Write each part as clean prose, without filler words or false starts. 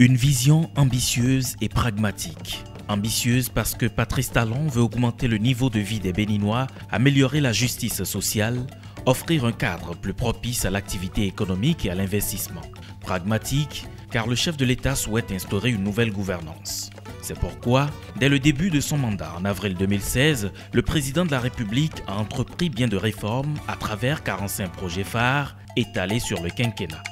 Une vision ambitieuse et pragmatique. Ambitieuse parce que Patrice Talon veut augmenter le niveau de vie des Béninois, améliorer la justice sociale, offrir un cadre plus propice à l'activité économique et à l'investissement. Pragmatique car le chef de l'État souhaite instaurer une nouvelle gouvernance. C'est pourquoi, dès le début de son mandat en avril 2016, le président de la République a entrepris bien de réformes à travers 45 projets phares étalés sur le quinquennat.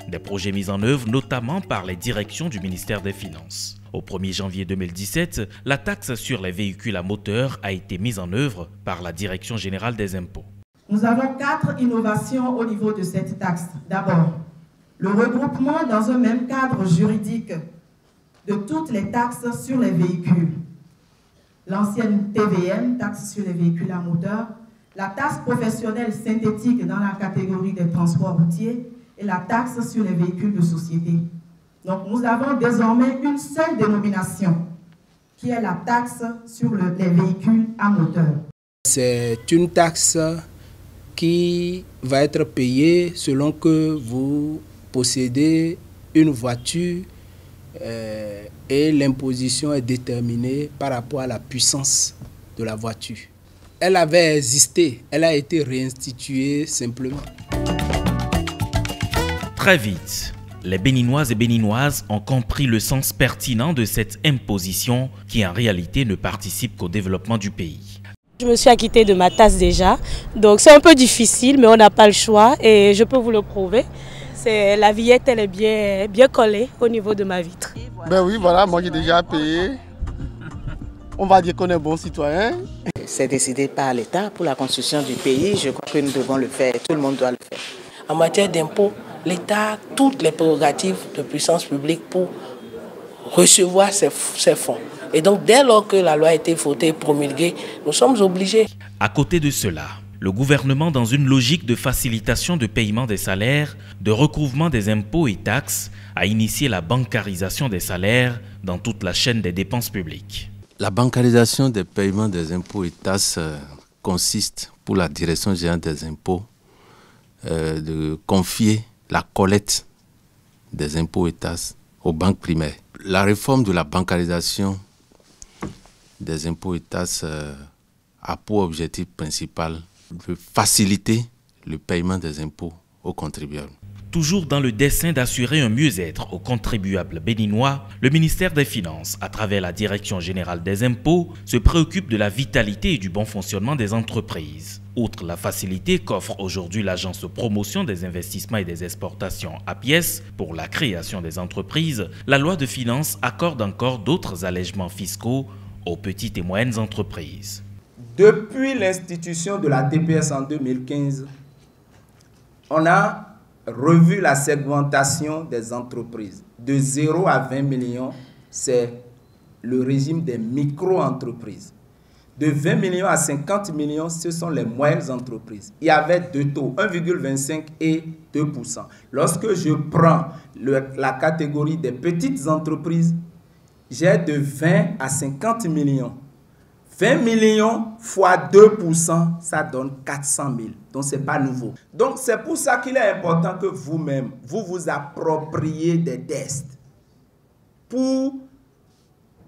Des projets mis en œuvre notamment par les directions du ministère des Finances. Au 1er janvier 2017, la taxe sur les véhicules à moteur a été mise en œuvre par la Direction générale des impôts. Nous avons 4 innovations au niveau de cette taxe. D'abord, le regroupement dans un même cadre juridique de toutes les taxes sur les véhicules. L'ancienne TVM, taxe sur les véhicules à moteur, la taxe professionnelle synthétique dans la catégorie des transports routiers et la taxe sur les véhicules de société. Donc nous avons désormais une seule dénomination qui est la taxe sur les véhicules à moteur. C'est une taxe qui va être payée selon que vous possédez une voiture et l'imposition est déterminée par rapport à la puissance de la voiture. Elle avait existé, elle a été réinstituée simplement. Très vite, les Béninoises et Béninoises ont compris le sens pertinent de cette imposition qui en réalité ne participe qu'au développement du pays. Je me suis acquittée de ma taxe déjà, donc c'est un peu difficile mais on n'a pas le choix et je peux vous le prouver. La vignette elle est bien collée au niveau de ma vitre. Ben oui, voilà, moi j'ai déjà payé. On va dire qu'on est bon citoyen. C'est décidé par l'État pour la construction du pays. Je crois que nous devons le faire, tout le monde doit le faire. En matière d'impôts, l'État a toutes les prérogatives de puissance publique pour recevoir ces fonds. Et donc, dès lors que la loi a été votée et promulguée, nous sommes obligés. À côté de cela, le gouvernement, dans une logique de facilitation de paiement des salaires, de recouvrement des impôts et taxes, a initié la bancarisation des salaires dans toute la chaîne des dépenses publiques. La bancarisation des paiements des impôts et taxes consiste, pour la Direction générale des impôts, de confier la collecte des impôts et taxes aux banques primaires. La réforme de la bancarisation des impôts et taxes a pour objectif principal de faciliter le paiement des impôts aux contribuables. Toujours dans le dessein d'assurer un mieux-être aux contribuables béninois, le ministère des Finances, à travers la Direction générale des impôts, se préoccupe de la vitalité et du bon fonctionnement des entreprises. Outre la facilité qu'offre aujourd'hui l'Agence de promotion des investissements et des exportations APIES pour la création des entreprises, la loi de finances accorde encore d'autres allègements fiscaux aux petites et moyennes entreprises. Depuis l'institution de la TPS en 2015, on a revu la segmentation des entreprises. De 0 à 20 millions, c'est le régime des micro-entreprises. De 20 millions à 50 millions, ce sont les moyennes entreprises. Il y avait deux taux, 1,25 et 2%. Lorsque je prends la catégorie des petites entreprises, j'ai de 20 à 50 millions. 20 millions fois 2%, ça donne 400 000. Donc, ce n'est pas nouveau. Donc, c'est pour ça qu'il est important que vous-même, vous vous appropriez des tests pour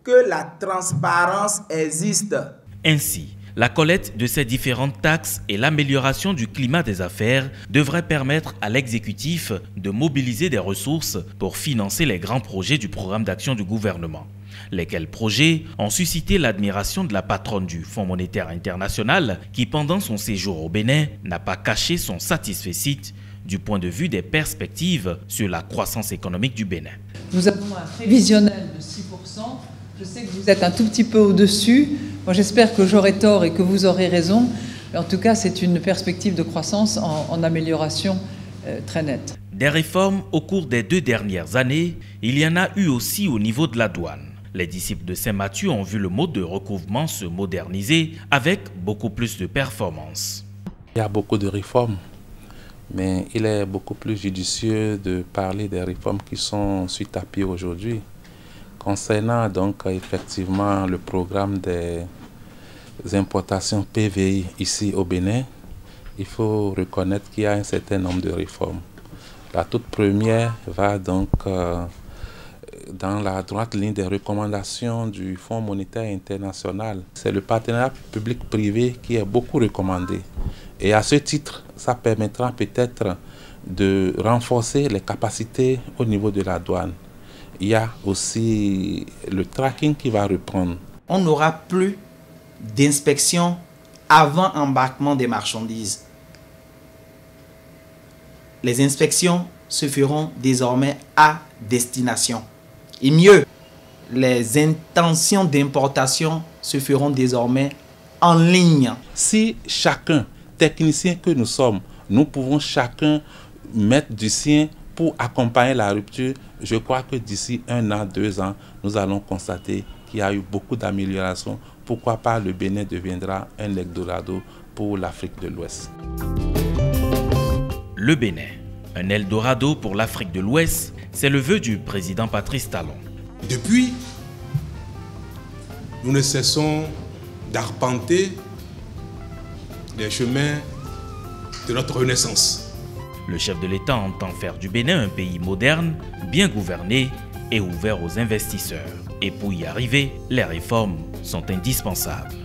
que la transparence existe. Ainsi, la collecte de ces différentes taxes et l'amélioration du climat des affaires devraient permettre à l'exécutif de mobiliser des ressources pour financer les grands projets du programme d'action du gouvernement. Lesquels projets ont suscité l'admiration de la patronne du Fonds monétaire international qui, pendant son séjour au Bénin, n'a pas caché son satisfecit du point de vue des perspectives sur la croissance économique du Bénin. Nous avons un prévisionnel de 6%. Je sais que vous êtes un tout petit peu au-dessus. Moi, j'espère que j'aurai tort et que vous aurez raison. En tout cas, c'est une perspective de croissance en amélioration très nette. Des réformes au cours des 2 dernières années, il y en a eu aussi au niveau de la douane. Les disciples de Saint-Mathieu ont vu le mode de recouvrement se moderniser avec beaucoup plus de performance. Il y a beaucoup de réformes, mais il est beaucoup plus judicieux de parler des réformes qui sont sur tapis aujourd'hui. Concernant donc effectivement le programme des importations PVI ici au Bénin, il faut reconnaître qu'il y a un certain nombre de réformes. La toute première va donc dans la droite ligne des recommandations du Fonds monétaire international. C'est le partenariat public-privé qui est beaucoup recommandé. Et à ce titre, ça permettra peut-être de renforcer les capacités au niveau de la douane. Il y a aussi le tracking qui va reprendre. On n'aura plus d'inspection avant embarquement des marchandises. Les inspections se feront désormais à destination. Et mieux, les intentions d'importation se feront désormais en ligne. Si chacun, technicien que nous sommes, nous pouvons chacun mettre du sien pour accompagner la rupture, je crois que d'ici 1 an, 2 ans, nous allons constater qu'il y a eu beaucoup d'améliorations. Pourquoi pas le Bénin deviendra un Eldorado pour l'Afrique de l'Ouest. Le Bénin, un Eldorado pour l'Afrique de l'Ouest, c'est le vœu du président Patrice Talon. Depuis, nous ne cessons d'arpenter les chemins de notre renaissance. Le chef de l'État entend faire du Bénin un pays moderne, bien gouverné et ouvert aux investisseurs. Et pour y arriver, les réformes sont indispensables.